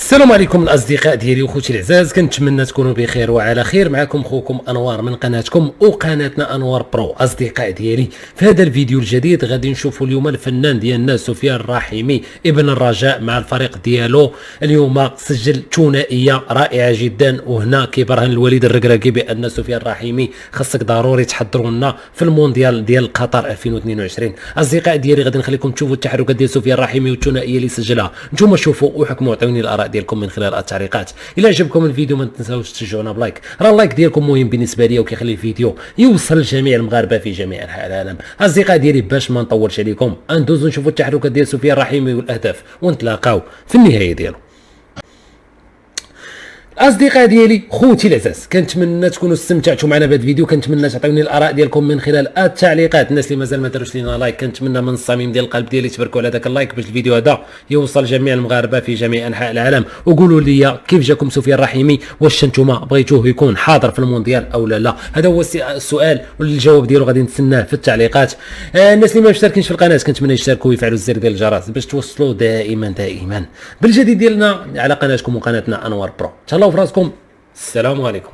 السلام عليكم الاصدقاء ديالي وخوتي العزاز، كنتمنى تكونوا بخير وعلى خير. معكم خوكم انوار من قناتكم وقناتنا انوار برو. اصدقاء ديالي، في هذا الفيديو الجديد غادي نشوفوا اليوم الفنان ديالنا سفيان الرحيمي ابن الرجاء مع الفريق ديالو. اليوم سجل ثنائيه رائعه جدا، وهنا كيبرهن الوليد الركراكي بان سفيان الرحيمي خاصك ضروري تحضروا لنا في المونديال ديال قطر 2022. اصدقاء ديالي، غادي نخليكم تشوفوا التحركات ديال سفيان الرحيمي والثنائيه اللي سجلها. نتوما شوفوا وحكموا، عطوني الاراء ديالكم من خلال التعليقات. الى عجبكم الفيديو ما تنساوش تشجعونا بلايك، راه اللايك ديالكم مهم بالنسبه لي وكيخلي الفيديو يوصل لجميع المغاربه في جميع انحاء العالم. اصدقاء ديالي، باش ما نطولش عليكم ندوزو نشوفوا التحركات ديال سفيان الرحيمي والاهداف ونتلاقاو في النهايه ديالو. اصدقاء ديالي، خوتي العزاز، كنتمنى تكونوا استمتعتوا معنا بهذا الفيديو. كنتمنى تعطيوني الاراء ديالكم من خلال التعليقات. الناس اللي مازال ما داروش لينا لايك، كنتمنى من الصميم ديال القلب ديالي تباركوا على ذاك اللايك باش الفيديو هذا يوصل لجميع المغاربه في جميع انحاء العالم. وقولوا لي كيف جاكم سفيان الرحيمي، واش انتم بغيتوه يكون حاضر في المونديال او لا؟ هذا هو السؤال، والجواب ديالو غادي نتسناه في التعليقات. الناس اللي ما مشتركينش في القناه كنتمنى يشتركوا ويفعلوا الزر ديال الجرس باش توصلوا دائما بالجديد ديالنا على قناتكم وقناتنا انوار برو. تهلاو في راسكم. السلام عليكم.